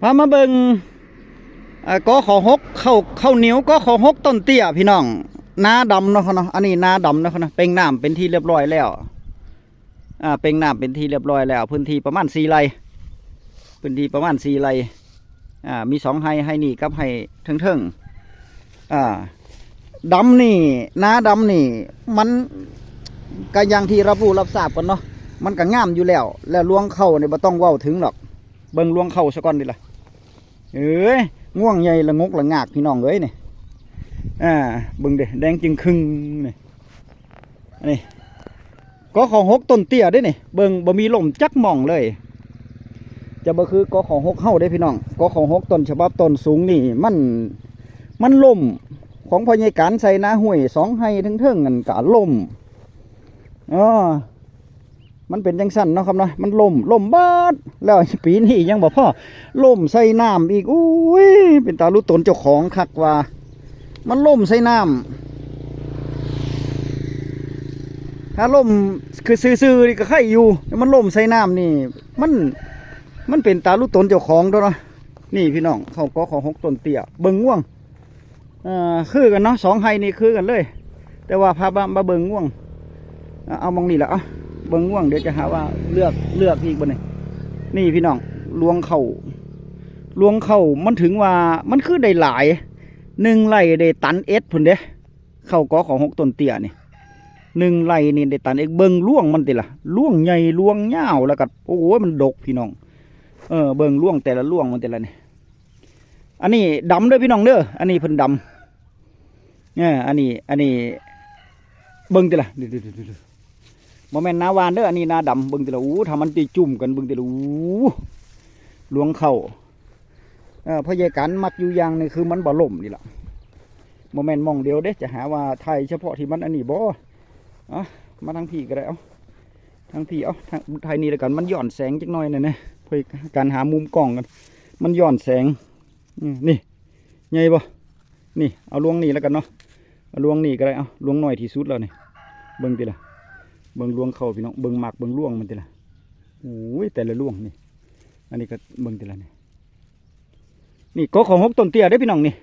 พามาเบิ่งกอขอหกเข้าเหนียวกอขอหกต้นเตี้ยพี่น้องนาดำเนาะเนาะอันนี้นาดำเนาะเนาะเป่งน้ำเป็นที่เรียบร้อยแล้วเป่งน้ำเป็นที่เรียบร้อยแล้วพื้นที่ประมาณ4 ไร่พื้นที่ประมาณ4 ไร่มี2 ไร่นี่กับไร่เทิงดำนี่นาดำนี่มันก็อย่างที่รับรู้รับทราบกันเนาะมันก็งามอยู่แล้วลวงเข้าเนี่ยบ่ต้องเว้าถึงหรอกเบิ่งลวงเข้าซะก่อนดิล่ะง่วงใหญ่ละงกละงากพี่น้องเอ้ยนี่เบิ่งเด้แดงจึงครึ่งนี่ก็ของหกต้นเตี้ยได้นี่เบิ่งบ่มีลมจักหม่องเลยจะบ่คือก็ของหกเฮาได้พี่น้องก็ของหกต้นฉบับต้นสูงนี่มันล่มของพ่อใหญ่การใส่นาห้วย2 ไร่เทิงๆกันก็ล่มมันเป็นจังสั่นเนาะครับเนาะมันล่มบาดแล้วปีนี้ยังบ่พอล่มใส่น้ำอีกอุ้ยเป็นตาลุตนเจ้าของคักว่ามันล่มใส่น้ำถ้าล่มคือซื่อๆนี่ก็ไข่อยู่มันล่มใส่น้ำนี่มันเป็นตาลุตนเจ้าของด้วยเนาะนี่พี่น้องเขาก็ของ6 ต้นเตี้ยเบิ่งง่วงคือกันเนาะ2 ไร่นี่คือกันเลยแต่ว่าพามาเบิ่งง่วงเอามองนี่แหละเบิ่งง่วงเดี๋ยวจะหาว่าเลือกอีกบ่นี่พี่น้องลวงเข่ามันถึงว่ามันคือได้หลาย1 ไร่ได้ตันพุ่นเด้เข้าก็ของ6 ต้นเตี้ยนี่1 ไร่นี่ได้ตันเบิ่งล่วงมันติล่ะล่วงใหญ่ล่วงยาวแล้วก็โอ้โหมันดกพี่น้องเบิ่งล่วงแต่ละล่วงมันแต่ละนี่อันนี้ดำเด้อพี่น้องเด้ออันนี้เพิ่นดำอันนี้เบิ่งติล่ะโมเมนต์นาวานเด้ออันนี้นาดำเบิ่งแต่ละทำมันตีจุ่มกันเบิ่งแต่ละหลวงเข่าพยาการมักอยู่อย่างนึงคือมันบ่ล่มนี่แหละโมเมนต์มองเดียวเด้จะหาว่าไทยเฉพาะที่มันอันนี้บ่มาทางพี่ก็ได้ทางพี่ทางไทยนี่แล้วกันมันหย่อนแสงจักหน่อยนะเพื่อการหามุมกล้องกันมันหย่อนแสงนี่ใหญ่บ่นี่เอาลวงนี่แล้วกันเนาะเอาลวงนี่ก็ได้ลวงหน่อยที่สุดแล้วนี่เบิ่งติล่ะเบิ่งลวงเข้าพี่น้องเบิ่งหมักเบิ่งล่วงมันติล่ะโอ้ยแต่ละล่วงนี่อันนี้ก็เบิ่งติล่ะนี่ก็ของ6 ต้นเตี้ยได้พี่น้องนี่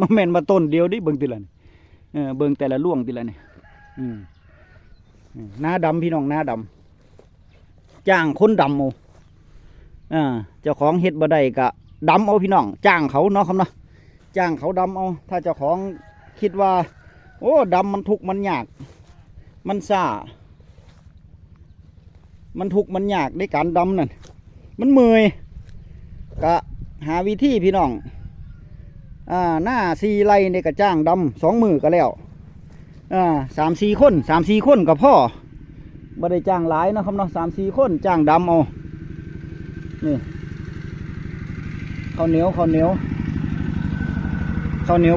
มาแม่นมาต้นเดียวดิเบิ่งติล่ะเบิ่งแต่ละล่วงติล่ะนี่หน้าดำพี่น้องหน้าดำจ้างคนดำเอาเจ้าของเฮ็ดบ่ได้ก็ดำเอาพี่น้องจ้างเขาเนาะครับเนาะจ้างเขาดำเอาถ้าเจ้าของคิดว่าโอ้ดำมันทุกข์มันยากมันซ่ามันทุกข์มันยากในการดำนั่นมันเมื่อยก็หาวิธีพี่น้องหน้า4 ไร่ในกระจ้างดำ2 มือก็แล้ว3-4 คนกับพ่อบ่ได้จ้างหลายนะครับเนาะ3-4 คนจ้างดำเอานี่ข้าวเหนียว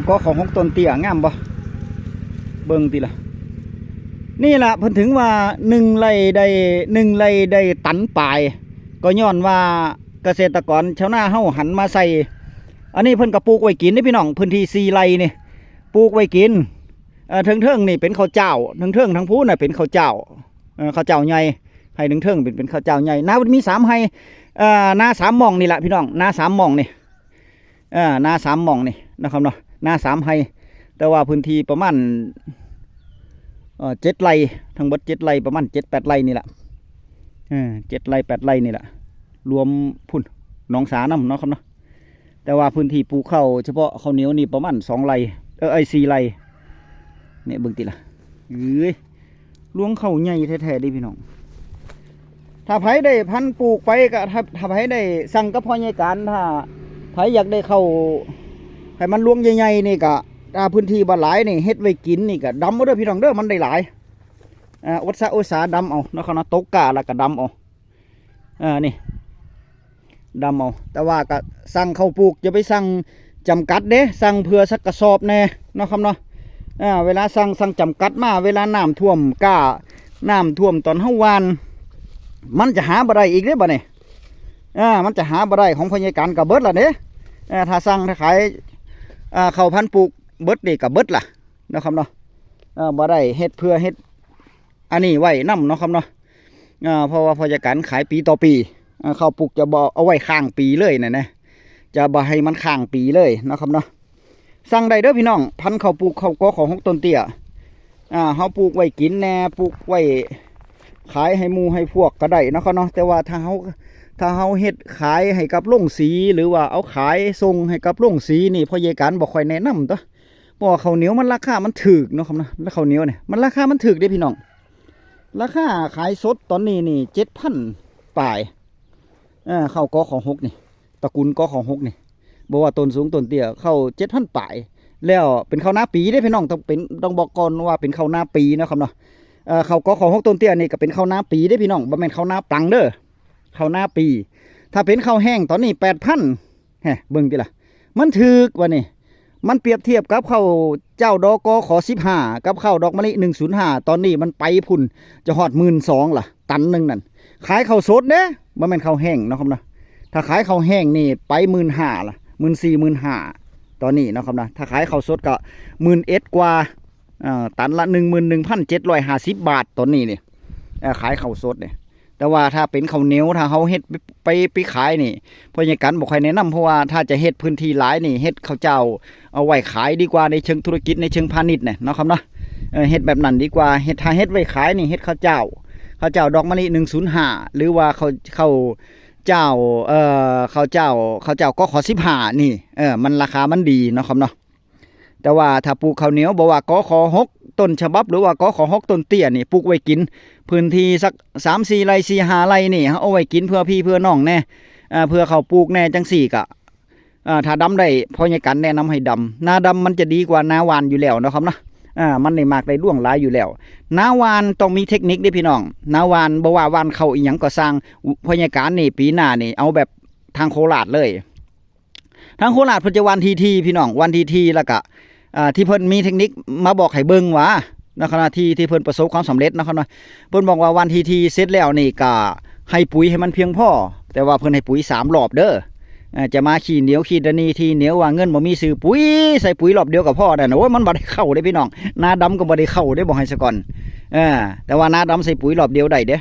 ก็ของ6 ต้นเตี้ยงามบ่เบิ่งติล่ะนี่ล่ะเพิ่นถึงว่า1 ไร่ได้ตันปลายก็ย้อนว่าเกษตรกรชาวนาเฮาหันมาใส่อันนี้เพิ่นก็ปลูกไว้กินนี่พี่น้องพื้นที่4 ไร่นี่ปลูกไว้กินเทิงนี่เป็นข้าวเจ้าเทิงทั้งพูน่ะเป็นข้าวเจ้าข้าวเจ้าใหญ่ให้เทิงเป็นข้าวเจ้าใหญ่นามันมี3 ไร่นา3 หม่องนี่แหละพี่น้องนา3 หม่องนี่นา3 หม่องนี่นะครับเนาะนา3 ไร่แต่ว่าพื้นที่ประมาณ7 ไร่ทั้งหมด7 ไร่ประมาณ7-8 ไร่นี่แหละ7 ไร่ 8 ไร่นี่แหละรวมพุ่นหนองสาน้ำเนาะครับเนาะแต่ว่าพื้นที่ปลูกข้าวเฉพาะข้าวเหนียวนี่ประมาณ2 ไร่4 ไร่เนี่ยเบิ่งติล่ะลวงข้าวใหญ่แท้ๆดิพี่น้องถ้าไผได้พันปลูกไปก็ถ้าไผได้สั่งกับพ่อใหญ่การถ้าไผอยากได้ข้าวให้มันลวงใหญ่ๆนี่ก็ถ้าพื้นที่บ่หลายนี่เฮ็ดไว้กินนี่ก็ดำเอาเด้อพี่น้องเด้อมันได้หลายอุตสาดำเอาเนาะเขาเนาะตกกะแล้วก็ดำเอานี่ดำเอาแต่ว่าก็สั่งข้าวปลูกอย่าไปสั่งจำกัดเด้สั่งเพื่อสักกระสอบแน่เนาะครับเนาะเวลาสั่งจำกัดมาเวลาน้ำท่วมน้ำท่วมตอนเฮาหว่านมันจะหาบ่ได้อีกเด้บ่เนี่ยมันจะหาบ่ได้ของพยาการกับเบิดล่ะเด้ถ้าสั่งถ้าขายข้าวพันธุ์ปลูกเบิดนี่กับเบิดล่ะนะครับเนาะบ่ได้เฮ็ดเพื่อเฮ็ดอันนี้ไว้นำเนาะครับเนาะเพราะว่าพยาการขายปีต่อปีข้าวปลูกจะบ่เอาไว้ข้างปีเลยนะ จะบ่ให้มันข้างปีเลยนะครับเนาะสั่งได้เด้อพี่น้องพันธุ์ข้าวปลูกข้าวกอของ6ต้นเตี้ยเฮาปลูกไว้กินแน่ปลูกไว้ขายให้หมู่ให้พวกก็ได้นะครับเนาะแต่ว่าถ้าเฮาเฮ็ดขายให้กับโรงสีหรือว่าเอาขายส่งให้กับโรงสีนี่พ่อใหญ่การบ่ค่อยแนะนำตัวเพราะว่าข้าวเหนียวมันราคามันถูกเนาะครับนะแล้วข้าวเหนียวเนี่ยมันราคามันถูกเด้พี่น้องราคาขายสดตอนนี้นี่7,000ปลายข้าวกอของ6นี่ตระกูลกอของ6นี่บ่ว่าต้นสูงต้นเตี้ยเข้า7,000ปลายแล้วเป็นข้าวหน้าปีได้พี่น้องต้องบอกก่อนว่าเป็นข้าวหน้าปีนะครับเนาะข้าวกอของ6ต้นเตี้ยนี่ก็เป็นข้าวหน้าปีได้พี่น้องบ่แม่นข้าวหน้าปังเด้อข้าวหน้าปีถ้าเป็นข้าวแห้งตอนนี้ 8,000เบิ่งติล่ะมันถูกว่านี่มันเปรียบเทียบกับข้าวเจ้าดอกขอ15กับข้าวดอกมะลิ105ตอนนี้มันไปพุ่นจะฮอด 12,000 ล่ะตันนึงนั่นขายข้าวสดเด้บ่แม่นข้าวแห้งเนาะครับนะถ้าขายข้าวแห้งนี่ไป 15,000 ล่ะ 14,000 15,000ตอนนี้เนาะครับนะถ้าขายข้าวสดก็11,000กว่าตันละ 11,750 บาทตอนนี้นี่ขายข้าวสดนี่แต่ว่าถ้าเป็นข้าวเหนียวถ้าเขาเฮ็ดไปขายนี่พ่อใหญ่กันบ่ค่อยแนะนำเพราะว่าถ้าจะเฮ็ดพื้นที่หลายนี่เฮ็ดข้าวเจ้าเอาไว้ขายดีกว่าในเชิงธุรกิจในเชิงพาณิชย์เนี่ยเนาะครับเนาะเฮ็ดแบบนั้นดีกว่าถ้าเฮ็ดไว้ขายนี่เฮ็ดข้าวเจ้าดอกมะลิ105หรือว่าข้าวเจ้าข้าวเจ้าก็ขอ15นี่มันราคามันดีเนาะครับเนาะแต่ว่าถ้าปลูกข้าวเหนียวบอกว่าก็ขอ6ต้นฉบับหรือว่าก็ขอ6ต้นเตี้ยนี่ปลูกไว้กินพื้นที่สัก 3-4 ไร่ 4-5 ไร่นี่เอาไว้กินเพื่อพี่เพื่อน้องแน่เพื่อเขาปลูกแน่จังสี่กะถ้าดำได้พ่อใหญ่กันแนะนำให้ดำนาดำมันจะดีกว่านาหวานอยู่แล้วนะครับนะมันได้มากได้ล่วงหลายอยู่แล้วนาหวานต้องมีเทคนิคด้วยพี่น้องนาหวานบ่ว่าหวานเข้าอีหยังก็สร้างพ่อใหญ่กันนี่ปีหน้านี่เอาแบบทางโคราชเลยทางโคราชเพิ่นจะหวานทีพี่น้องหวานทีแล้วก็ที่เพิ่นมีเทคนิคมาบอกให้เบิ่งว่านะครับที่เพิ่นประสบความสำเร็จนะครับนะเพิ่นบอกว่าวันทีเสร็จแล้วนี่ก็ให้ปุ๋ยให้มันเพียงพอแต่ว่าเพิ่นให้ปุ๋ย3 รอบเด้อจะมาขี้เหนียวขี้ดะนีทีเหนียวว่าเงินบ่มีซื้อปุ๋ยใส่ปุ๋ยรอบเดียวกับพ่อนั่นโอ้ยมันบ่ได้เข้าเด้พี่น้องนาดำก็บ่ได้เข้าเด้บอกให้ซะก่อนแต่ว่านาดำใส่ปุ๋ยรอบเดียวได้เด้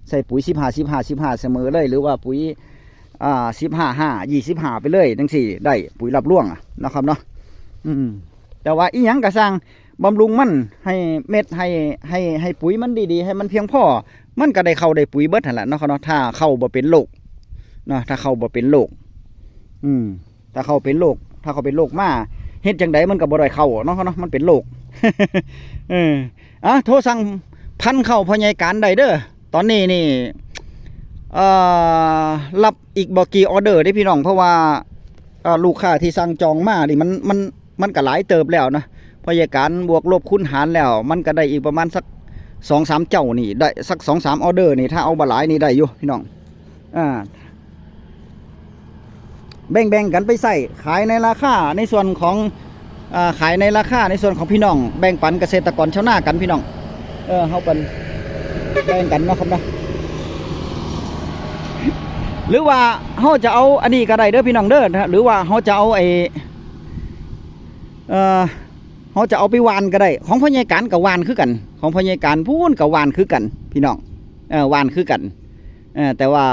ใส่ปุ๋ย15เสมอเลยหรือว่าปุ๋ย15 ไปเลยจังซี่ได้ปุ๋ยรับร่วงนะครับเนาะแต่ว่าอีหยังก็สร้างบำรุงมันให้เม็ดให้ปุ๋ยมันดีๆให้มันเพียงพอมันก็ได้เข้าได้ปุ๋ยเบิดหั่นแหละเนาะเนาะถ้าเข้าบ่เป็นโรคเนาะถ้าเข้าบ่เป็นโรคถ้าเข้าเป็นโรคมาเฮ็ดจังไดมันก็บ่ได้เข้าเนาะเนาะมันเป็นโรค โทรสั่งพันเข้าพ่อใหญ่การได้เด้อตอนนี้นี่รับอีกบ่กี่ออเดอร์ได้พี่น้องเพราะว่าลูกค้าที่สั่งจองมานี่มันก็หลายเติบแล้วนะพยาการบวกลบคูณหารแล้วมันก็ได้อีกประมาณสัก 2-3 เจ้านี่ได้สัก 2-3 ออเดอร์นี่ถ้าเอาบ่หลายนี่ได้อยู่พี่น้องแบ่งกันไปใส่ขายในราคาในส่วนของขายในราคาในส่วนของพี่น้องแบ่งปันเกษตรกรชาวนากันพี่น้องเฮาเป็นแบ่งกันเนาะครับเนาะหรือว่าเฮาจะเอาอันนี้ก็ได้เด้อพี่น้องเด้อหรือว่าเฮาจะเอาเขาจะเอาไปวานก็ได้ของพ่อใหญ่การกับวานคือกันของพ่อใหญ่การพูนกับวานคือกันพี่น้องวานคือกันแต่ว่า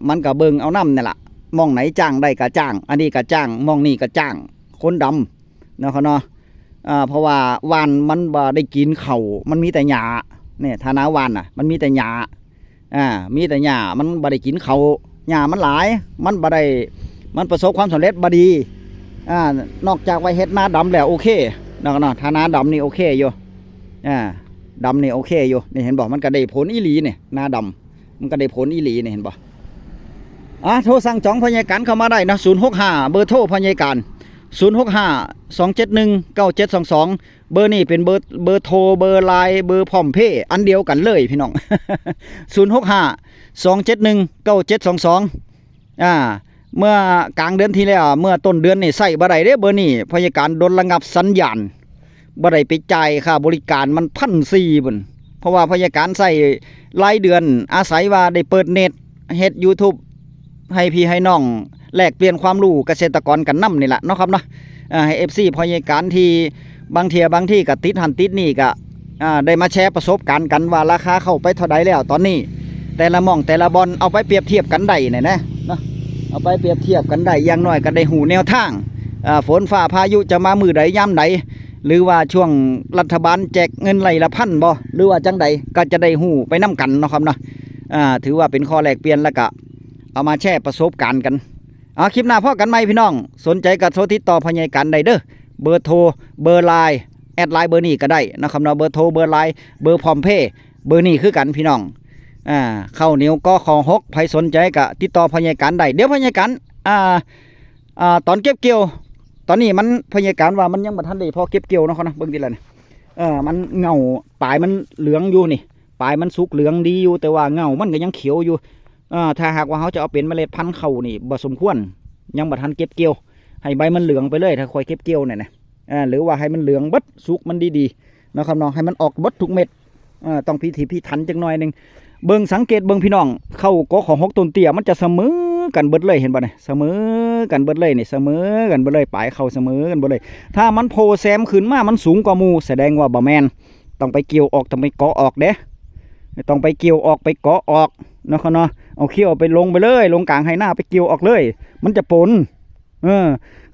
มันกับเบิงเอาน้ำนี่แหละมองไหนจ้างได้ก็จ้างอันนี้ก็จ้างมองนี่ก็จ้างคนดำเนาะเขาเนาะเพราะว่าวานมันบ่ได้กินเข่ามันมีแต่หญ้าเนี่ยธนาวานมันมีแต่หญ้ามีแต่หญ้ามันบ่ได้กินเข่าหญ้ามันหลายมันบ่ได้มันประสบความสำเร็จบ่ดีนอกจากไว้เฮ็ดนาดำแล้วโอเคเนาะถ้านาดำนี่โอเคอยู่ดำนี่โอเคอยู่นี่เห็นบอกมันก็ได้ผลอีหลีเนี่ยนาดำมันก็ได้ผลอีหลีเนี่ยเห็นบอกโทรสั่งจองพยาการเข้ามาได้นะ065เบอร์โทรพยาการ065-271-9722เบอร์นี่เป็นเบอร์โทรเบอร์ไลน์เบอร์พร้อมเพย์อันเดียวกันเลยพี่น้อง065-271-9722เมื่อกลางเดือนที่แล้วเมื่อต้นเดือนนี่ใส่บ่ได้เด้เบอร์นี่พยาการโดนระงับสัญญาณบ่ได้ไปจ่ายค่าบริการมัน1,400พุ่นเพราะว่าพยาการใส่รายเดือนอาศัยว่าได้เปิดเน็ตเฮ็ด YouTube ให้พี่ให้น้องแลกเปลี่ยนความรู้เกษตรกรกันนำนี่แหละเนาะครับเนาะให้ FC พยาการที่บางที่ก็ติดหันติดนี่ก็ได้มาแชร์ประสบการณ์กันว่าราคาเข้าไปเท่าใดแล้วตอนนี้แต่ละหม่องแต่ละบอลเอาไปเปรียบเทียบกันได้เนี่ยนะเนาะ เอาไปเปรียบเทียบกันได้อย่างน้อยก็ได้หูแนวทางฝนฟ้าพายุจะมามือใดยามใดหรือว่าช่วงรัฐบาลแจกเงินไล่ละพันบ่หรือว่าจังใดก็จะได้หูไปนํกันเนาะครับเนาะถือว่าเป็นข้อแลกเปลี่ยนแล้วก็เอามาแชร์ประสบการณ์กันคลิปหน้าพอกันไหมพี่น้องสนใจก็โทรติดต่อพญาการได้เด้อเบอร์โทรเบอร์ไลน์แอดไลน์เบอร์นี้ก็ได้นะครับเนาะเบอร์โทรเบอร์ไลน์เบอร์พร้อมเพย์เบอร์นี้คือกันพี่น้องเข้าเหนียวก็ของหกใครสนใจก็ติดต่อพญาการได้เดี๋ยวพญาการตอนเก็บเกี่ยวตอนนี้มันพญาการว่ามันยังบ่ทันได้พอเก็บเกี่ยวเนาะเขานะเบิ่งดิล่ะนี่มันเงาปลายมันเหลืองอยู่นี่ปลายมันสุกเหลืองดีอยู่แต่ว่าเงามันก็ยังเขียวอยู่ถ้าหากว่าเขาจะเอาเป็นเมล็ดพันธุ์เข้านี่บ่สมควรยังบ่ทันเก็บเกี่ยวให้ใบมันเหลืองไปเลยถ้าค่อยเก็บเกี่ยวเนี่ยนะหรือว่าให้มันเหลืองเบิดสุกมันดีๆนะครับน้องให้มันออกเบิดทุกเม็ดต้องพิถีพิถันจังหน่อยนึงเบิ่งสังเกตเบิ่งพี่น้องเข้าก็ของหกต้นเตี้ยมันจะเสมอกันเบิดเลยเห็นบ่เนี่ยเสมอกันเบิดเลยนี่เสมอกันเบิดเลยปลายเข้าเสมอกันเบิดเลยถ้ามันโผล่แซมขึ้นมามันสูงกว่าหมู่แสดงว่าบ่แม่นต้องไปเกี่ยวออกต้องไปเกาะออกเด้ต้องไปเกี่ยวออกไปเกาะออกนะครับเนาะเอาเขี้ยวไปลงไปเลยลงกลางให้หน้าไปเกี่ยวออกเลยมันจะปน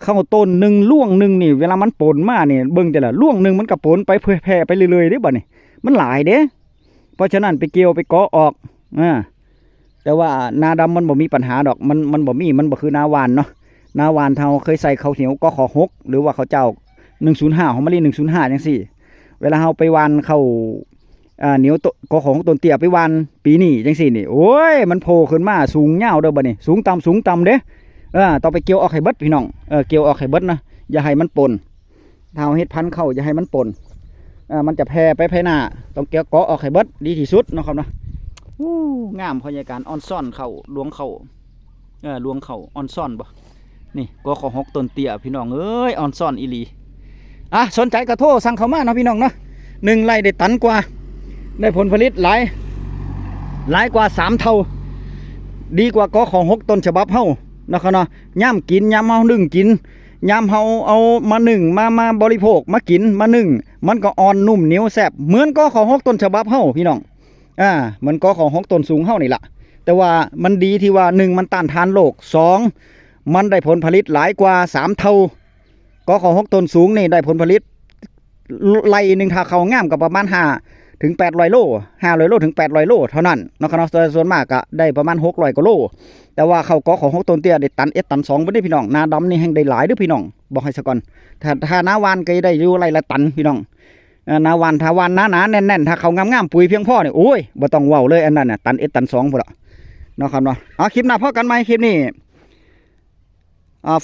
เข้าต้นหนึ่งล่วงหนึ่งนี่เวลามันปนมาเนี่ยเบิ่งแต่ละล่วงหนึ่งมันก็ปนไปแผ่ไปเรื่อยๆได้บ่เนี่ยมันหลายเด้เพราะฉะนั้นไปเกี่ยวไปเกาะออกแต่ว่านาดำมันบ่มีปัญหาดอกมันบ่มีมันบ่คือนาวานเนาะนาวานเท่าเคยใส่ข้าวเหนียวก็ขอหกหรือว่าข้าวเจ้า105ของมะลิ105จังซี่เวลาเฮาไปวานเข้าเหนียวก็ของต้นเตี้ยไปวานปีนี้จังซี่นี่โอ้ยมันโผล่ขึ้นมาสูงยาวเด้อบ่นี่สูงต่ำเด้ต้องไปเกี่ยวออกให้เบิดพี่น้องเกี่ยวออกให้เบิดนะอย่าให้มันปนถ้าเฮ็ดพันธุ์เข้าอย่าให้มันปนมันจะแผ่ไปภายหน้าต้องเกี่ยวเกาะออกให้เบิดดีที่สุดนะครับเนาะงามพยาการออนซ่อนเข่าลวงเข่าลวงเข่าออนซ่อนบ่นี่ก็ของหกต้นเตี้ยพี่น้องเอ้ยออนซ่อนอีหลีสนใจกระโทษสั่งเข้ามานะพี่น้องเนาะ1 ไร่ได้ตันกว่าได้ผลผลิตหลายกว่า3 เท่าดีกว่าก็ของหกต้นฉบับเฮานะครับเนาะย่ำกินย่ำเฮานึ่งกินย่ำเฮาเอามานึ่งมาบริโภคมากินมานึ่งมันก็อ่อนนุ่มเหนียวแซ่บเหมือนก็ของหกต้นฉบับเฮาพี่น้องเหมือนก็ของหกต้นสูงเฮานี่แหละแต่ว่ามันดีที่ว่า1มันต้านทานโรค2มันได้ผลผลิตหลายกว่า3 เท่าก็ของหกต้นสูงนี่ได้ผลผลิตไร่หนึ่งถ้าเขาง่ามกับประมาณ5 ถึง 800 โล500 โลถึง 800 โลเท่านั้นนะครับส่วนมากก็ได้ประมาณ600 กว่าโลแต่ว่าเขาก็ของหกต้นเตี้ยได้ตันตัน2บ่ได้พี่น้องนาดำนี่แห่งได้หลายเด้อพี่น้องบอกให้ซะก่อนถ้าน้าวานก็ได้อยู่ไร่ละตันพี่น้องนาวันถ้าวานหนาแน่นๆถ้าเขางามๆปุ๋ยเพียงพอเนี่ยโอ้ยบ่ต้องเว้าเลยอันนั้นน่ะตันตัน2พุ่นละเนาะครับเนาะคลิปหน้าพอกันไหมคลิปนี้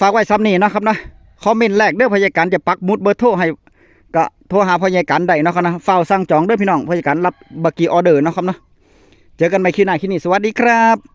ฝากไว้ซ้ำนี่นะครับนะคอมเมนต์แรกเด้อพยาการจะปักหมุดเบอร์โทรให้ก็โทรหาพยาการได้นะครับนะเฝ้าสั่งจองเด้อพี่น้องพยาการรับบักกี้ออเดอร์นะครับนะเจอกันใหม่คลิปหน้าคลิปนี้สวัสดีครับ